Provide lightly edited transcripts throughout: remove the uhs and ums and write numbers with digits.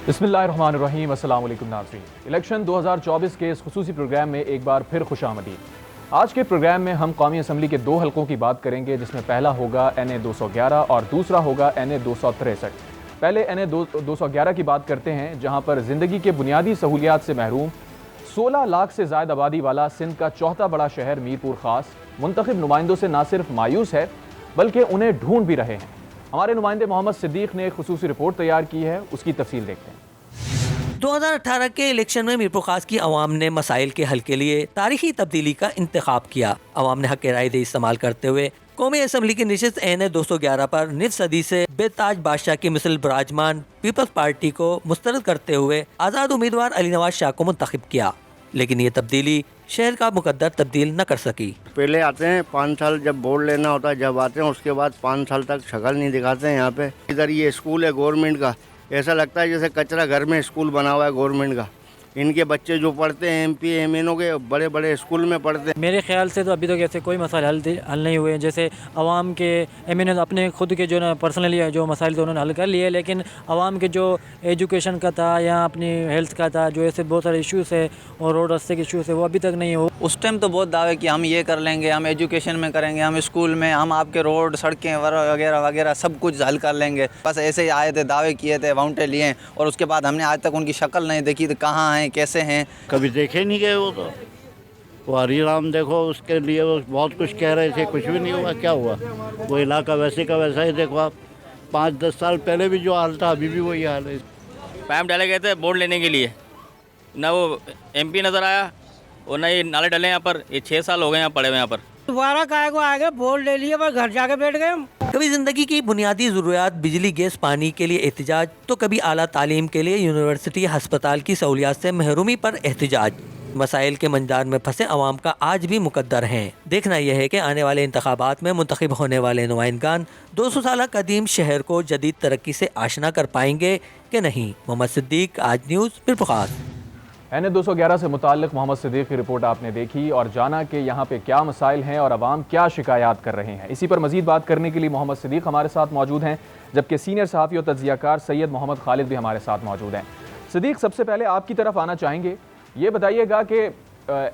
बिस्मिल्लाहिर्रहमानिर्रहीम। अस्सलाम वालेकुम नाज़रीन। इलेक्शन 2024 के इस खुसूसी प्रोग्राम में एक बार फिर खुशामदीद। आज के प्रोग्राम में हम कौमी असम्बली के 2 हलकों की बात करेंगे, जिसमें पहला होगा NA 211 और दूसरा होगा NA 263। पहले NA 211 की बात करते हैं, जहां पर ज़िंदगी के बुनियादी सहूलियात से महरूम 16 लाख से ज़ायद आबादी वाला सिंध का चौथा बड़ा शहर मीरपुर ख़ास मुंतखब नुमाइंदों से ना सिर्फ मायूस है बल्कि उन्हें ढूंढ भी रहे हैं। हमारे नुमाइंदे मोहम्मद सिद्दीक ने एक खुसूसी रिपोर्ट तैयार की है, उसकी तफसील देखते हैं। 2018 के इलेक्शन में मीरपुर खास की आवाम ने मसाइल के हल के लिए तारीखी तब्दीली का इंतखाब किया। आवाम ने हक राय दे इस्तेमाल करते हुए कौमी असम्बली की नशिस्त NA 211 पर निस सदी से बेताज बादशाह की मिसल विराजमान पीपल्स पार्टी को मुस्तरद करते हुए आज़ाद उम्मीदवार अली नवाज शाह को मुंतखब किया, लेकिन ये तब्दीली शहर का मुकद्दर तब्दील न कर सकी। पहले आते हैं 5 साल जब वोट लेना होता है, जब आते हैं उसके बाद 5 साल तक शक्ल नहीं दिखाते हैं। यहाँ पे इधर ये स्कूल है गवर्नमेंट का, ऐसा लगता है जैसे कचरा घर में स्कूल बना हुआ है गवर्नमेंट का। इनके बच्चे जो पढ़ते हैं MP MNO के बड़े बड़े स्कूल में पढ़ते हैं। मेरे ख्याल से तो अभी तक ऐसे कोई मसाइल हल नहीं हुए। जैसे आवाम के MNO अपने खुद के जो ना पर्सनली जो मसाइल थे उन्होंने हल कर लिए, लेकिन आवाम के जो एजुकेशन का था या अपनी हेल्थ का था, जो ऐसे बहुत सारे इश्यूज़ है और रोड रास्ते के इश्यूज़ है, वो अभी तक नहीं हो। उस टाइम तो बहुत दावे कि हम ये कर लेंगे, हम एजुकेशन में करेंगे, हम स्कूल में, हम आपके रोड सड़कें वगैरह वगैरह सब कुछ हल कर लेंगे। बस ऐसे ही आए थे, दावे किए थे, वाउंटे लिए, और उसके बाद हमने आज तक उनकी शक्ल नहीं देखी, तो कहाँ हैं, कैसे हैं, कभी देखे नहीं गए। वो हरी राम देखो, उसके लिए वो बहुत कुछ कह रहे थे, कुछ भी नहीं हुआ। क्या हुआ? वो इलाका वैसे का वैसा ही। देखो आप 5-10 साल पहले भी जो हाल था अभी भी वही हाल है। पाइप डाले गए थे वोट लेने के लिए, ना वो MP नज़र आया और ना ये नाले डले यहाँ पर। ये 6 साल हो गए यहाँ पड़े हुए यहाँ पर। दोबारा काय को आगे वोट ले लिए पर घर जाके बैठ गए। कभी जिंदगी की बुनियादी ज़रूरियात बिजली गैस पानी के लिए एहतजाज, तो कभी आला तालीम के लिए यूनिवर्सिटी हस्पताल की सहूलियात से महरूमी पर एहतजाज। मसाइल के मंजार में फंसे अवाम का आज भी मुकद्दर हैं। देखना यह है कि आने वाले इंतखाबात में मुंतखब होने वाले नुमाइंदगान 200 साल कदीम शहर को जदीद तरक्की से आशना कर पाएंगे कि नहीं। मोहम्मद सिद्दीक, आज न्यूज़, मीरपुर खास। NA 211 से मुताल्लिक़ मोहम्मद सिद्दीक की रिपोर्ट आपने देखी और जाना कि यहाँ पे क्या मसाइल हैं और आवाम क्या शिकायत कर रहे हैं। इसी पर मज़ीद बात करने के लिए मोहम्मद सिद्दीक हमारे साथ मौजूद हैं, जबकि सीनियर सहाफ़ी और तज्ज़ियाकार सैयद मोहम्मद खालिद भी हमारे साथ मौजूद हैं। सिद्दीक, सबसे पहले आपकी तरफ आना चाहेंगे, ये बताइएगा कि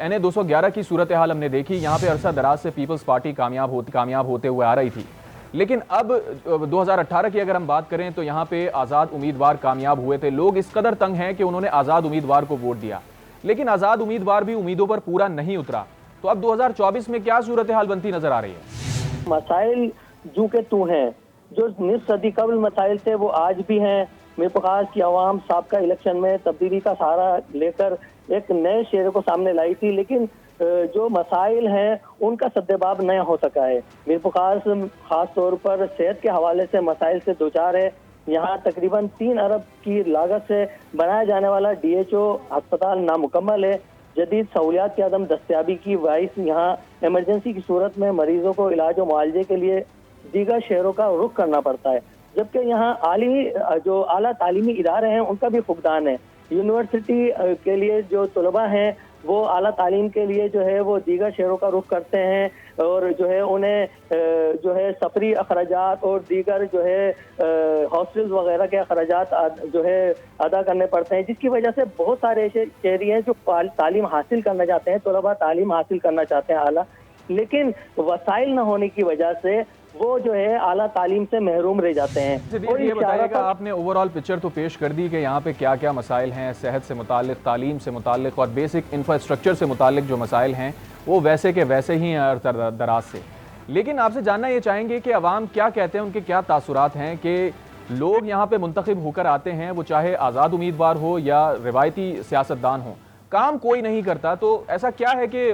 NA 211 की सूरत हाल हमने देखी। यहाँ पर अरसा दराज से पीपल्स पार्टी कामयाब होते हुए आ रही थी, लेकिन अब 2018 की अगर हम बात करें तो यहाँ पे आज़ाद उम्मीदवार कामयाब हुए थे। लोग इस कदर तंग हैं कि उन्होंने आज़ाद उम्मीदवार को वोट दिया, लेकिन आज़ाद उम्मीदवार भी उम्मीदों पर पूरा नहीं उतरा। तो अब 2024 में क्या सूरत हाल बनती नजर आ रही है? मसाइल जू के तू हैं, जो निस सदी कबल मसाइल थे वो आज भी हैं। मीरपुर खास की आवाम साबका इलेक्शन में तब्दीली का सहारा लेकर एक नए चेहरे को सामने लाई थी, लेकिन जो मसाइल हैं उनका सद्देबाब नहीं हो सका है। मीरपुर खास तौर पर सेहत के हवाले से मसाइल से दो चार है। यहाँ तकरीबन 3 अरब की लागत से बनाया जाने वाला DHO अस्पताल नामुकम्मल है। जदीद सहूलियात की अदम दस्तियाबी की बाइस यहाँ एमरजेंसी की सूरत में मरीजों को इलाज और मुआवजे के लिए दीगर शहरों का रुख करना पड़ता है, जबकि यहाँ जो आला तालीमी इदारे हैं उनका भी फुकदान है। यूनिवर्सिटी के लिए जो तलबा हैं वो आला तालीम के लिए जो है वो दीगर शहरों का रुख करते हैं और जो है उन्हें जो है सफरी अखराजात और दीगर जो है हॉस्टल्स वगैरह के अखराजात जो है अदा करने पड़ते हैं, जिसकी वजह से बहुत सारे ऐसे शहरी हैं जो तालीम हासिल करना चाहते हैं, तलबा तालीम हासिल करना चाहते हैं आला, लेकिन वसाइल न होने की वजह से वो जो है आला तालीम से महरूम रह जाते हैं। ये बताइएगा, आपने ओवरऑल पिक्चर तो पेश कर दी कि यहाँ पे क्या क्या मसाइल हैं, सेहत से मुतालिक, तालीम से मुतालिक और बेसिक इंफ्रास्ट्रक्चर से मुतालिक जो मसाइल हैं वो वैसे के वैसे ही हैं दराज से। लेकिन आपसे जानना ये चाहेंगे कि अवाम क्या कहते हैं, उनके क्या तासुरात हैं कि लोग यहाँ पे मुंतखब होकर आते हैं, वो चाहे आज़ाद उम्मीदवार हो या रिवायती सियासतदान हो, काम कोई नहीं करता। तो ऐसा क्या है कि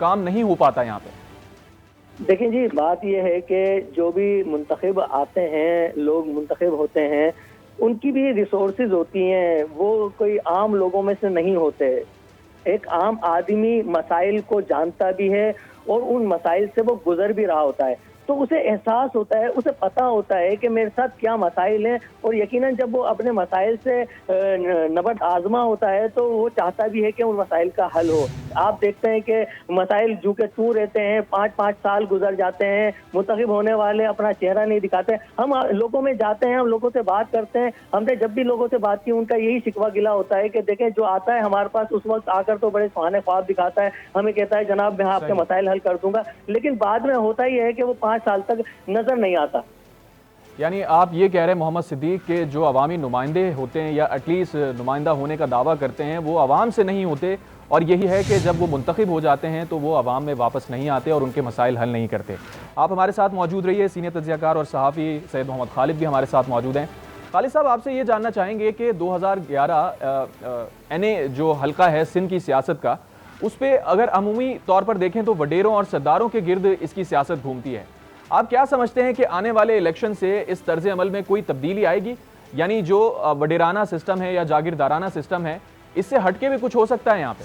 काम नहीं हो पाता यहाँ पे? देखें जी, बात यह है कि जो भी मुंतखब आते हैं, लोग मुंतखब होते हैं, उनकी भी रिसोर्सेज होती हैं, वो कोई आम लोगों में से नहीं होते। एक आम आदमी मसाइल को जानता भी है और उन मसाइल से वो गुजर भी रहा होता है। تو اسے احساس ہوتا ہے, اسے پتہ ہوتا ہے کہ میرے ساتھ کیا مسائل ہیں, اور یقیناً جب وہ اپنے مسائل سے نبرد آزما ہوتا ہے تو وہ چاہتا بھی ہے کہ ان مسائل کا حل ہو. آپ دیکھتے ہیں کہ مسائل جو کہ تو رہتے ہیں, 5-5 سال گزر جاتے ہیں, منتخب ہونے والے اپنا چہرہ نہیں دکھاتے. ہم لوگوں میں جاتے ہیں, ہم لوگوں سے بات کرتے ہیں, ہم نے جب بھی لوگوں سے بات کی ان کا یہی شکوہ گلا ہوتا ہے کہ دیکھیں جو آتا ہے ہمارے پاس اس وقت آ کر تو بڑے سہانے خواب دکھاتا ہے, ہمیں کہتا ہے جناب میں آپ کے مسائل حل کر دوں گا, لیکن بعد میں ہوتا ہی ہے کہ وہ 5 سال تک نظر نہیں آتا. یعنی آپ یہ کہہ رہے ہیں محمد صدیق کہ جو عوامی نمائندے ہوتے ہیں یا ایٹ لیسٹ نمائندہ ہونے کا دعویٰ کرتے ہیں وہ عوام سے نہیں ہوتے, اور یہی ہے کہ جب وہ منتخب ہو جاتے ہیں تو وہ عوام میں واپس نہیں آتے اور ان کے مسائل حل نہیں کرتے. آپ ہمارے ساتھ موجود رہیے. سینئر تجزیہ کار اور صحافی سید محمد خالد بھی ہمارے ساتھ موجود ہیں. خالد صاحب, آپ سے یہ جاننا چاہیں گے کہ 2011 NA جو حلقہ ہے سندھ کی سیاست کا, اس پہ اگر عمومی طور پر دیکھیں تو وڈیروں اور سرداروں کے گرد اس کی سیاست گھومتی ہے. آپ کیا سمجھتے ہیں کہ آنے والے الیکشن سے اس طرز عمل میں کوئی تبدیلی آئے گی؟ یعنی جو وڈیرانہ سسٹم ہے یا جاگیردارانہ سسٹم ہے, اس سے ہٹ کے بھی کچھ ہو سکتا ہے یہاں پہ؟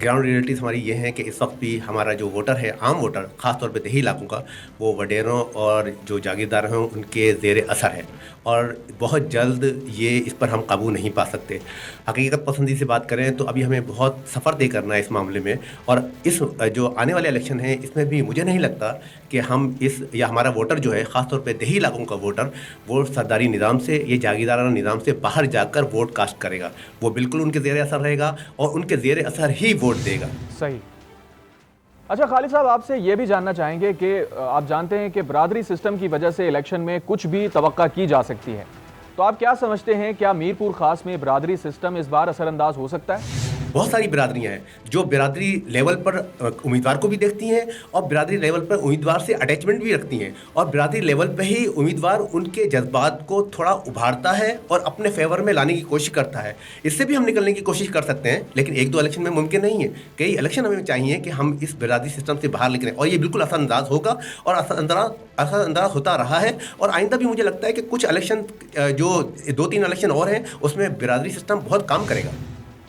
گراؤنڈ ریئلٹیز ہماری یہ ہیں کہ اس وقت بھی ہمارا جو ووٹر ہے, عام ووٹر, خاص طور پہ دیہی علاقوں کا, وہ وڈیروں اور جو جاگیردار ہیں ان کے زیر اثر ہے, اور بہت جلد یہ اس پر ہم قابو نہیں پا سکتے. حقیقت پسندی سے بات کریں تو ابھی ہمیں بہت سفر طے کرنا ہے اس معاملے میں, اور اس جو آنے والے الیکشن ہیں اس میں بھی مجھے نہیں لگتا کہ ہم یا ہمارا ووٹر جو ہے, خاص طور پہ دیہی علاقوں کا ووٹر, وہ سرداری نظام سے یا جاگیردارانہ نظام سے باہر جا کر ووٹ کاسٹ کرے گا. وہ بالکل ان کے زیر اثر رہے گا اور ان کے زیر اثر ہی ووٹ دے گا. صحیح. اچھا خالد صاحب, آپ سے یہ بھی جاننا چاہیں گے کہ آپ جانتے ہیں کہ برادری سسٹم کی وجہ سے الیکشن میں کچھ بھی توقع کی جا سکتی ہے, تو آپ کیا سمجھتے ہیں کیا میرپور خاص میں برادری سسٹم اس بار اثر انداز ہو سکتا ہے؟ بہت ساری برادریاں ہیں جو برادری لیول پر امیدوار کو بھی دیکھتی ہیں اور برادری لیول پر امیدوار سے اٹیچمنٹ بھی رکھتی ہیں, اور برادری لیول پہ ہی امیدوار ان کے جذبات کو تھوڑا ابھارتا ہے اور اپنے فیور میں لانے کی کوشش کرتا ہے. اس سے بھی ہم نکلنے کی کوشش کر سکتے ہیں, لیکن 1-2 الیکشن میں ممکن نہیں ہے. کئی الیکشن ہمیں چاہیے کہ ہم اس برادری سسٹم سے باہر نکلیں, اور یہ بالکل اثر انداز ہوگا اور اثر انداز ہوتا رہا ہے, اور آئندہ بھی مجھے لگتا ہے کہ کچھ الیکشن جو 2-3 الیکشن اور ہیں اس میں برادری سسٹم بہت کام کرے گا.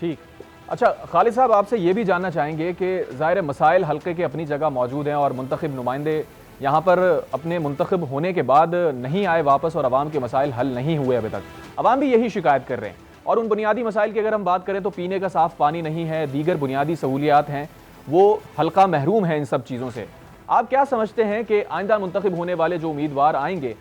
ٹھیک. اچھا خالد صاحب, آپ سے یہ بھی جاننا چاہیں گے کہ ظاہر مسائل حلقے کے اپنی جگہ موجود ہیں اور منتخب نمائندے یہاں پر اپنے منتخب ہونے کے بعد نہیں آئے واپس اور عوام کے مسائل حل نہیں ہوئے ابھی تک. عوام بھی یہی شکایت کر رہے ہیں, اور ان بنیادی مسائل کی اگر ہم بات کریں تو پینے کا صاف پانی نہیں ہے, دیگر بنیادی سہولیات ہیں, وہ حلقہ محروم ہے ان سب چیزوں سے. آپ کیا سمجھتے ہیں کہ آئندہ منتخب ہونے والے جو امیدوار آئیں گے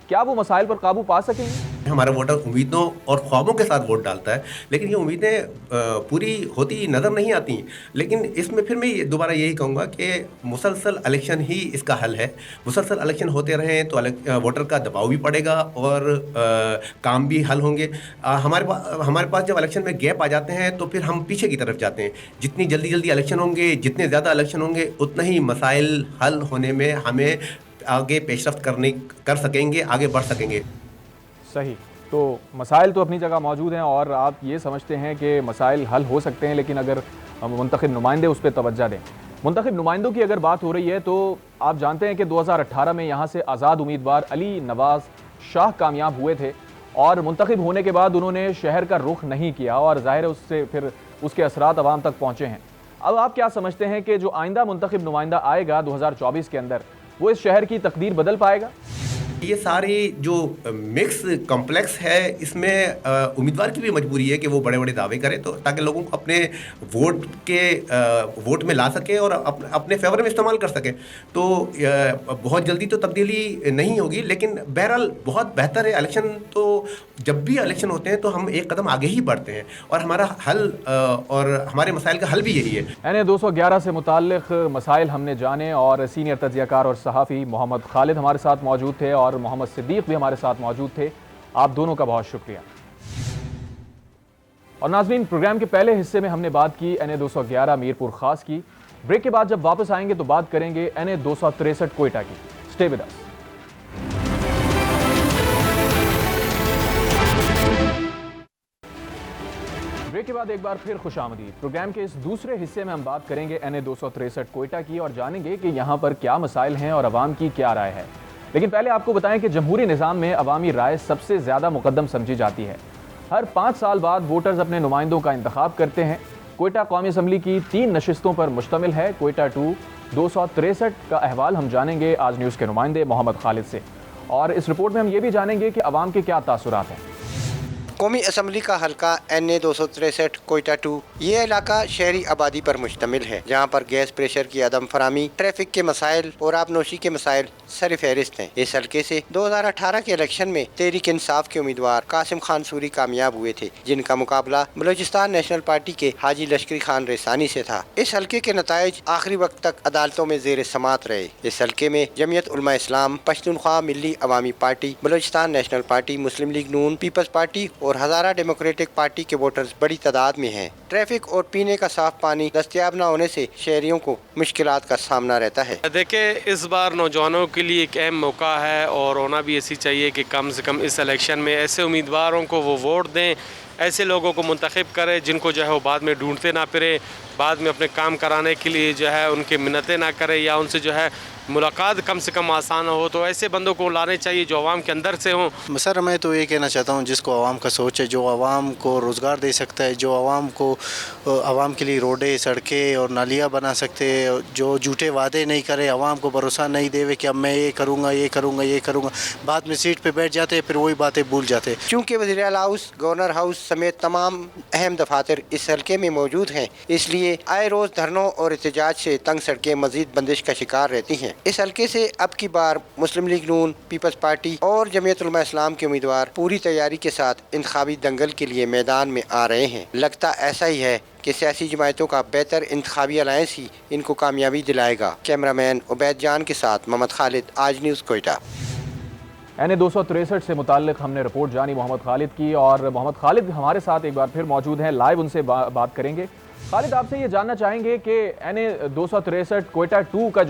کیا وہ مسائل پر قابو پا سکیں گے؟ ہمارا ووٹر امیدوں اور خوابوں کے ساتھ ووٹ ڈالتا ہے, لیکن یہ امیدیں پوری ہوتی نظر نہیں آتی. لیکن اس میں پھر میں دوبارہ یہی کہوں گا کہ مسلسل الیکشن ہی اس کا حل ہے. مسلسل الیکشن ہوتے رہیں تو ووٹر کا دباؤ بھی پڑے گا اور کام بھی حل ہوں گے. ہمارے پاس جب الیکشن میں گیپ آ جاتے ہیں تو پھر ہم پیچھے کی طرف جاتے ہیں. جتنی جلدی الیکشن ہوں گے, جتنے زیادہ الیکشن ہوں گے, اتنا ہی مسائل حل ہونے میں ہمیں آگے پیش رفت کر سکیں گے, آگے بڑھ سکیں گے. صحیح. تو مسائل تو اپنی جگہ موجود ہیں اور آپ یہ سمجھتے ہیں کہ مسائل حل ہو سکتے ہیں, لیکن اگر منتخب نمائندے اس پہ توجہ دیں. منتخب نمائندوں کی اگر بات ہو رہی ہے تو آپ جانتے ہیں کہ 2018 میں یہاں سے آزاد امیدوار علی نواز شاہ کامیاب ہوئے تھے, اور منتخب ہونے کے بعد انہوں نے شہر کا رخ نہیں کیا, اور ظاہر اس سے پھر اس کے اثرات عوام تک پہنچے ہیں. اب آپ کیا سمجھتے ہیں کہ جو آئندہ منتخب نمائندہ آئے گا 2024 کے اندر, وہ اس شہر کی تقدیر بدل پائے گا؟ یہ ساری جو مکس کمپلیکس ہے, اس میں امیدوار کی بھی مجبوری ہے کہ وہ بڑے بڑے دعوے کرے تو تاکہ لوگوں کو اپنے ووٹ میں لا سکے اور اپنے فیور میں استعمال کر سکے. تو بہت جلدی تو تبدیلی نہیں ہوگی, لیکن بہرحال بہت بہتر ہے. الیکشن تو جب بھی الیکشن ہوتے ہیں تو ہم ایک قدم آگے ہی بڑھتے ہیں, اور ہمارا حل اور ہمارے مسائل کا حل بھی یہی ہے. NA 211 سے متعلق مسائل ہم نے جانے, اور سینئر تجزیہ کار اور صحافی محمد خالد ہمارے ساتھ موجود تھے اور محمد صدیق بھی ہمارے ساتھ موجود تھے. آپ دونوں کا بہت شکریہ. اور ناظرین, پروگرام کے پہلے حصے میں ہم نے بات کی NA 211 میرپور خاص کی. بریک کے بعد جب واپس آئیں گے تو بات کریں گے NA 263 کوئٹہ کی. Stay with us. بریک کے بعد ایک بار پھر خوش آمدید. پروگرام کے اس دوسرے حصے میں ہم بات کریں گے NA 263 کوئٹہ کی, اور جانیں گے کہ یہاں پر کیا مسائل ہیں اور عوام کی کیا رائے ہے. لیکن پہلے آپ کو بتائیں کہ جمہوری نظام میں عوامی رائے سب سے زیادہ مقدم سمجھی جاتی ہے. ہر 5 سال بعد ووٹرز اپنے نمائندوں کا انتخاب کرتے ہیں. کوئٹہ قومی اسمبلی کی 3 نشستوں پر مشتمل ہے. کوئٹہ 2, 263 का अहवाल हम जानेंगे आज न्यूज़ के नुमाइंदे मोहम्मद खालिद से, और इस रिपोर्ट में हम ये भी जानेंगे कि अवाम के क्या तासुरात हैं। कौमी असम्बली का हल्का NA 263 कोयटा 2 ये इलाका शहरी आबादी पर मुश्तमिल है, जहाँ पर गैस प्रेशर की अदम फरामी, ट्रैफिक के मसाइल और आबनोशी के मसाइल सर फहरिस्त हैं। इस हल्के से 2018 के इलेक्शन में तहरीक इंसाफ के उम्मीदवार कासिम खान सूरी कामयाब हुए थे, जिनका मुकाबला बलूचिस्तान नेशनल पार्टी के हाजी लश्करी खान रेसानी से था। इस हल्के के नताइज आखिरी वक्त तक अदालतों में जेर समात रहे। इस हल्के में जमीयत उलमा इस्लाम, पश्तूनख्वा मिल्ली अवामी पार्टी, बलूचिस्तान नेशनल पार्टी, मुस्लिम लीग नून, पीपल्स पार्टी और हज़ारा डेमोक्रेटिक पार्टी के वोटर्स बड़ी तादाद में हैं। ट्रैफिक और पीने का साफ पानी दस्तयाब न होने से शहरियों को मुश्किलात का सामना रहता है। देखिए, इस बार नौजवानों के लिए एक अहम मौका है और होना भी ऐसी चाहिए कि कम से कम इस इलेक्शन में ऐसे उम्मीदवारों को वो वोट दें, ऐसे लोगों को मुंतखब करें जिनको जो है वो बाद में ढूंढते ना फिरे, बाद में अपने काम कराने के लिए जो है उनके मिन्नतें ना करें या उनसे जो है मुलाकात कम से कम आसान हो। तो ऐसे बंदों को लाने चाहिए जो आवाम के अंदर से हों। सर, मैं तो ये कहना चाहता हूँ, जिसको आवाम का सोच है, जो आवाम को रोज़गार दे सकता है, जो आवाम को आवाम के लिए रोडें, सड़कें और नालियाँ बना सकते हैं, जो झूठे वादे नहीं करे, आवाम को भरोसा नहीं देवे कि अब मैं ये करूँगा, ये करूँगा, ये करूँगा, बाद में सीट पे बैठ जाते हैं, फिर वही बातें भूल जाते हैं। चूँकि वज़ीर आला हाउस, गवर्नर हाउस समेत तमाम अहम दफातर इस हल्के में मौजूद हैं, इसलिए आए रोज़ धरनों और एहतजाज से तंग सड़कें मज़ीद बंदिश का शिकार रहती हैं। इस हल्के से अब की बार मुस्लिम लीग नून, पीपल्स पार्टी और जमीयत उलमा इस्लाम के उम्मीदवार पूरी तैयारी के साथ इंतखाबी दंगल के लिए मैदान में आ रहे हैं। लगता ऐसा ही है कि सियासी जमायतों का बेहतर इंतखाबी अलायंस ही इनको कामयाबी दिलाएगा। कैमरामैन उबैद जान के साथ मोहम्मद खालिद, आज न्यूज़ कोयटा। NA 263 से मुताल्लिक हमने रिपोर्ट जानी मोहम्मद खालिद की, और मोहम्मद खालिद हमारे साथ एक बार फिर मौजूद हैं, लाइव उनसे बात करेंगे। खालिद, आपसे ये जानना चाहेंगे कि NA 263 कोयटा 2 का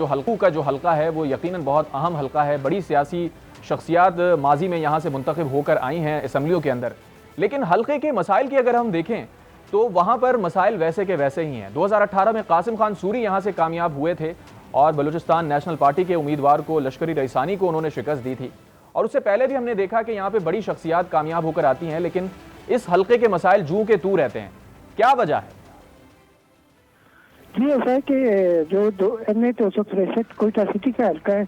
जो हल्का है वो यकीनन बहुत अहम हल्का है। बड़ी सियासी शख्सियात माजी में यहाँ से मुंतखब होकर आई हैं असम्बलियों के अंदर, लेकिन हल्के के मसाइल की अगर हम देखें तो वहाँ पर मसाइल वैसे के वैसे ही हैं। 2018 में कासिम खान सूरी यहाँ से कामयाब हुए थे और बलूचिस्तान नेशनल पार्टी के उम्मीदवार को लश्करी रईसानी को उन्होंने शिकस्त दी थी, और उससे पहले भी हमने देखा कि यहाँ पे बड़ी शख्सियात कामयाब होकर आती हैं, लेकिन इस हल्के के मसाइल जू के तू रहते हैं। क्या वजह है? जी, ऐसा है कि जो NA 263 कोयटा सिटी का हल्का है,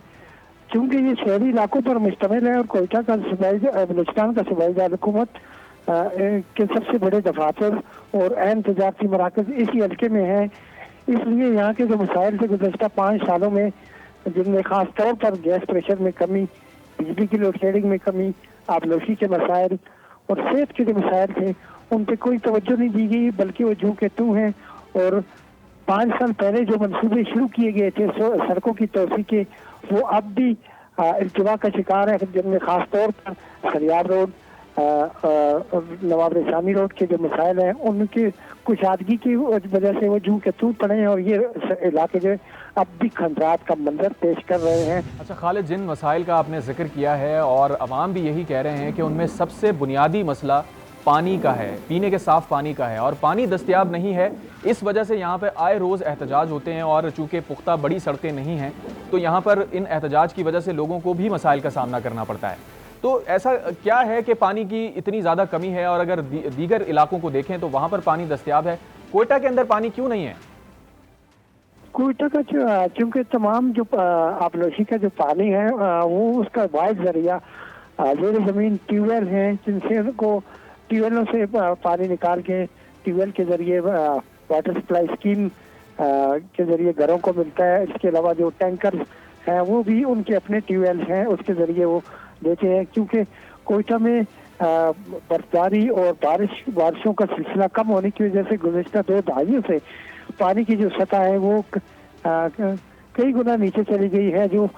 चूँकि ये शहरी इलाकों पर मुश्तमिल है और कोयटा का बलूचिस्तान का सूबाई दार हुकूमत के सबसे बड़े दफातर और अहम तजारती मराकज़ इसी हल्के में हैं, इसलिए यहाँ के जो मसाइल थे गुज़श्ता 5 सालों में, जिनमें ख़ास तौर पर गैस प्रेशर में कमी, बिजली की लोड शेडिंग में कमी, आबनोशी के मसाइल और सेहत के जो मसाइल थे, उन पर कोई तवज्जो नहीं दी गई, बल्कि वो जू के तू हैं। और 5 साल पहले जो मनसूबे शुरू किए गए थे सड़कों की तोसी के, वो अब भी इल्तिवा का शिकार है, जिनमें ख़ास तौर पर सरियार रोड, नवाब रेसानी रोड के जो मसाइल हैं, उनकी कुशादगी की वजह से वो जू के तू पड़े हैं और ये इलाके जो अब भी खंडरात का मंजर पेश कर रहे हैं। अच्छा खालिद, जिन मसाइल का आपने जिक्र किया है और अवाम भी यही कह रहे हैं कि उनमें सबसे बुनियादी मसला पानी का है, पीने के साफ़ पानी का है, और पानी दस्तयाब नहीं है। इस वजह से यहाँ पे आए रोज़ एहतजाज होते हैं, और चूँकि पुख्ता बड़ी सड़कें नहीं हैं तो यहाँ पर इन एहतजाज की वजह से लोगों को भी मसाइल का सामना करना पड़ता है। तो ऐसा क्या है कि पानी की इतनी ज़्यादा कमी है, और अगर दीगर इलाकों को देखें तो वहाँ पर पानी दस्तयाब है, कोयटा के अंदर पानी क्यों नहीं है? कोयटा का चूँकि तमाम जो आबनोशी का जो पानी है वो उसका वाहिद जरिया ज़ेर ज़मीन ट्यूबवेल हैं, जिनसे को ट्यूबवेलों से पानी निकाल के ट्यूबवेल के ज़रिए वाटर सप्लाई स्कीम के ज़रिए घरों को मिलता है। इसके अलावा जो टैंकर हैं वो भी उनके अपने ट्यूबवेल हैं, उसके ज़रिए वो देते हैं। क्योंकि कोयटा में बर्फबारी और बारिशों का सिलसिला कम होने की वजह से गुज़श्ता 2 दहाइयों से पानी की जो सतह है वो कई गुना नीचे चली गई है। जो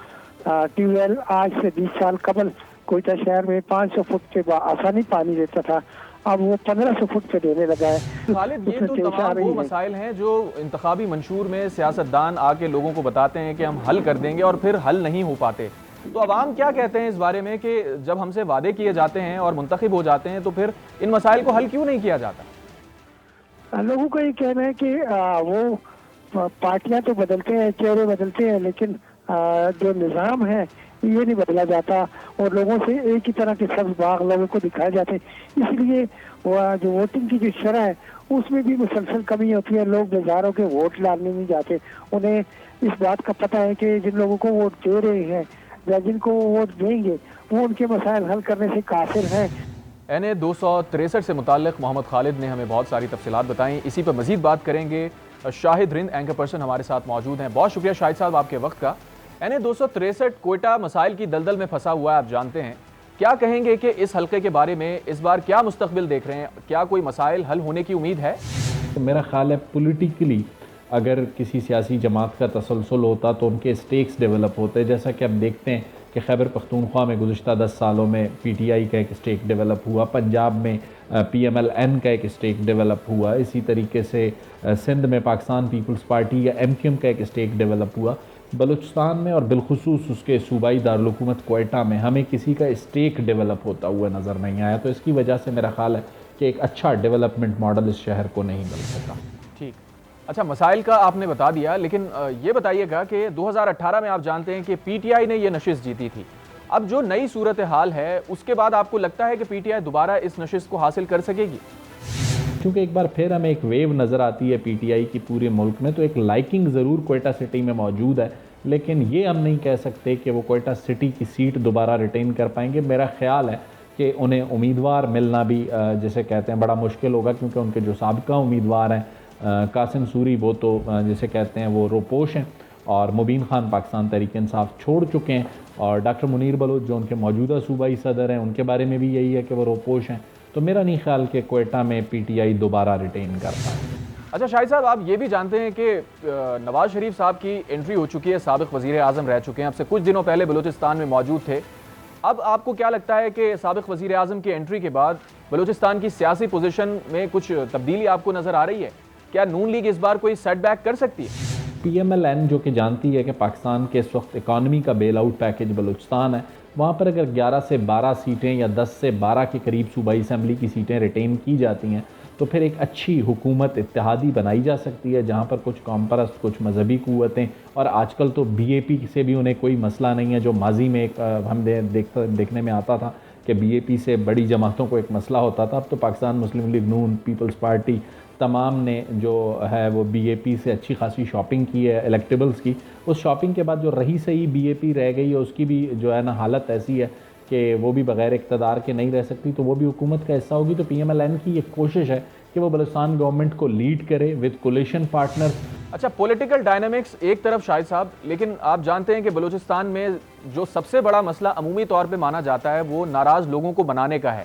ट्यूबवेल आज से 20 साल कबल कोयटा शहर में 500 फुट के आसानी पानी देता था, अब वो 1500 फुट पे देने लगा है। खालिद, ये तो तमाम वो मसाइल हैं जो इंतखाबी मंशूर में सियासतदान आके लोगों को बताते हैं कि हम हल कर देंगे, और फिर हल नहीं हो पाते। तो अवाम क्या कहते हैं इस बारे में कि जब हमसे वादे किए जाते हैं और मुंतखब हो जाते हैं तो फिर इन मसाइल को हल क्यों नहीं किया जाता? लोगों का ये कहना है कि वो पार्टियां तो बदलते हैं, चेहरे बदलते हैं, लेकिन जो निज़ाम है یہ نہیں بدلا جاتا اور لوگوں سے ایک ہی طرح کے سبز باغ لوگوں کو دکھائے جاتے ہیں. اس لیے وہ جو ووٹنگ کی جو شرح ہے اس میں بھی مسلسل کمی ہوتی ہے. لوگ بازاروں کے ووٹ لانے نہیں جاتے. انہیں اس بات کا پتہ ہے کہ جن لوگوں کو ووٹ دے رہے ہیں یا جن کو ووٹ دیں گے وہ ان کے مسائل حل کرنے سے قاصر ہیں. NA 263 سے متعلق محمد خالد نے ہمیں بہت ساری تفصیلات بتائیں. اسی پر مزید بات کریں گے. شاہد رند اینکر پرسن ہمارے ساتھ موجود ہیں. بہت شکریہ شاہد صاحب آپ کے وقت کا. NA 263 کوئٹہ مسائل کی دلدل میں پھنسا ہوا ہے، آپ جانتے ہیں. کیا کہیں گے کہ اس حلقے کے بارے میں اس بار کیا مستقبل دیکھ رہے ہیں؟ کیا کوئی مسائل حل ہونے کی امید ہے؟ میرا خیال ہے پولیٹیکلی اگر کسی سیاسی جماعت کا تسلسل ہوتا تو ان کے اسٹیکس ڈیولپ ہوتے، جیسا کہ اب دیکھتے ہیں کہ خیبر پختونخوا میں گزشتہ 10 سالوں میں PTI کا ایک اسٹیک ڈیولپ ہوا، پنجاب میں PMLN کا ایک اسٹیک ڈیولپ ہوا، اسی طریقے سے سندھ میں پاکستان پیپلز پارٹی یا MQM کا ایک اسٹیک ڈیولپ ہوا. بلوچستان میں اور بالخصوص اس کے صوبائی دارالحکومت کوئٹہ میں ہمیں کسی کا اسٹیک ڈیولپ ہوتا ہوا نظر نہیں آیا. تو اس کی وجہ سے میرا خیال ہے کہ ایک اچھا ڈیولپمنٹ ماڈل اس شہر کو نہیں مل سکا. ٹھیک. اچھا، مسائل کا آپ نے بتا دیا، لیکن یہ بتائیے گا کہ 2018 میں آپ جانتے ہیں کہ PTI نے یہ نشست جیتی تھی. اب جو نئی صورتحال ہے اس کے بعد آپ کو لگتا ہے کہ PTI دوبارہ اس نشست کو حاصل کر سکے گی؟ کیونکہ ایک بار پھر ہمیں ایک ویو نظر آتی ہے PTI کی پورے ملک میں، تو ایک لائکنگ ضرور کوئٹہ سٹی میں موجود ہے، لیکن یہ ہم نہیں کہہ سکتے کہ وہ کوئٹہ سٹی کی سیٹ دوبارہ ریٹین کر پائیں گے. میرا خیال ہے کہ انہیں امیدوار ملنا بھی جسے کہتے ہیں بڑا مشکل ہوگا، کیونکہ ان کے جو سابقہ امیدوار ہیں قاسم سوری وہ تو جسے کہتے ہیں وہ روپوش ہیں، اور مبین خان پاکستان تحریک انصاف چھوڑ چکے ہیں، اور ڈاکٹر منیر بلوچ جو ان کے موجودہ صوبائی صدر ہیں ان کے بارے میں بھی یہی ہے کہ وہ روپوش ہیں. تو میرا نہیں خیال کہ کوئٹہ میں PTI دوبارہ ریٹین کر پائے. اچھا شاہد صاحب، آپ یہ بھی جانتے ہیں کہ نواز شریف صاحب کی انٹری ہو چکی ہے، سابق وزیر اعظم رہ چکے ہیں، اب سے کچھ دنوں پہلے بلوچستان میں موجود تھے. اب آپ کو کیا لگتا ہے کہ سابق وزیر اعظم کی انٹری کے بعد بلوچستان کی سیاسی پوزیشن میں کچھ تبدیلی آپ کو نظر آ رہی ہے؟ کیا نون لیگ اس بار کوئی سیٹ بیک کر سکتی ہے؟ PMLN جو کہ جانتی ہے کہ پاکستان کے اس وقت اکانومی کا بیل آؤٹ پیکج بلوچستان ہے، وہاں پر اگر 11 سے 12 سیٹیں یا 10 سے 12 کے قریب صوبائی اسمبلی کی سیٹیں ریٹین کی جاتی ہیں تو پھر ایک اچھی حکومت اتحادی بنائی جا سکتی ہے، جہاں پر کچھ قوم پرست، کچھ مذہبی قوتیں، اور آج کل تو BAP سے بھی انہیں کوئی مسئلہ نہیں ہے، جو ماضی میں ایک ہم دیکھنے میں آتا تھا کہ BAP سے بڑی جماعتوں کو ایک مسئلہ ہوتا تھا. اب تو پاکستان مسلم لیگ نون، پیپلز پارٹی تمام نے جو ہے وہ BAP سے اچھی خاصی شاپنگ کی ہے الیکٹیبلز کی. اس شاپنگ کے بعد جو رہی صحیح BAP رہ گئی ہے، اس کی بھی جو ہے نا حالت ایسی ہے کہ وہ بھی بغیر اقتدار کے نہیں رہ سکتی، تو وہ بھی حکومت کا حصہ ہوگی. تو PMLN کی یہ کوشش ہے کہ وہ بلوچستان گورنمنٹ کو لیڈ کرے وتھ کولیشن پارٹنر. اچھا، پولیٹیکل ڈائنامکس ایک طرف شاہد صاحب، لیکن آپ جانتے ہیں کہ بلوچستان میں جو سب سے بڑا مسئلہ عمومی طور پہ مانا جاتا ہے وہ ناراض لوگوں کو بنانے کا ہے،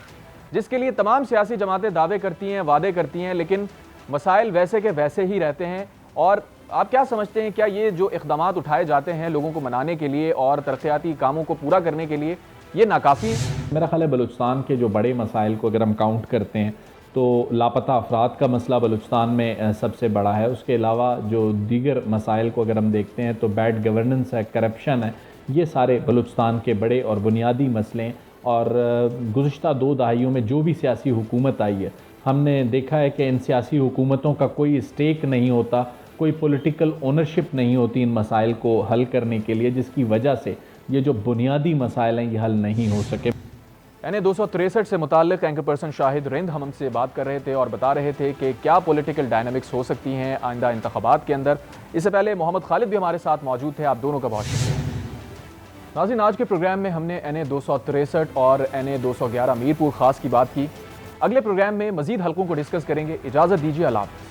جس کے لیے تمام سیاسی جماعتیں دعوے کرتی ہیں، وعدے کرتی ہیں، لیکن مسائل ویسے کے ویسے ہی رہتے ہیں. اور آپ کیا سمجھتے ہیں، کیا یہ جو اقدامات اٹھائے جاتے ہیں لوگوں کو منانے کے لیے اور ترقیاتی کاموں کو پورا کرنے کے لیے، یہ ناکافی ہے؟ میرا خیال ہے بلوچستان کے جو بڑے مسائل کو اگر ہم کاؤنٹ کرتے ہیں تو لاپتہ افراد کا مسئلہ بلوچستان میں سب سے بڑا ہے. اس کے علاوہ جو دیگر مسائل کو اگر ہم دیکھتے ہیں تو بیڈ گورننس ہے، کرپشن ہے، یہ سارے بلوچستان کے بڑے اور بنیادی مسئلے ہیں. اور گزشتہ 2 دہائیوں میں جو بھی سیاسی حکومت آئی ہے، ہم نے دیکھا ہے کہ ان سیاسی حکومتوں کا کوئی اسٹیک نہیں ہوتا، کوئی پولیٹیکل اونرشپ نہیں ہوتی ان مسائل کو حل کرنے کے لیے، جس کی وجہ سے یہ جو بنیادی مسائل ہیں یہ حل نہیں ہو سکے. NA 263 سے متعلق اینکر پرسن شاہد رند ہم سے بات کر رہے تھے اور بتا رہے تھے کہ کیا پولیٹیکل ڈائنامکس ہو سکتی ہیں آئندہ انتخابات کے اندر. اس سے پہلے محمد خالد بھی ہمارے ساتھ موجود تھے. آپ دونوں کا بہت شکریہ. ناظرین، آج کے پروگرام میں ہم نے NA 263 اور NA 211 میرپور خاص کی بات کی. اگلے پروگرام میں مزید حلقوں کو ڈسکس کریں گے. اجازت دیجیے، اللہ حافظ.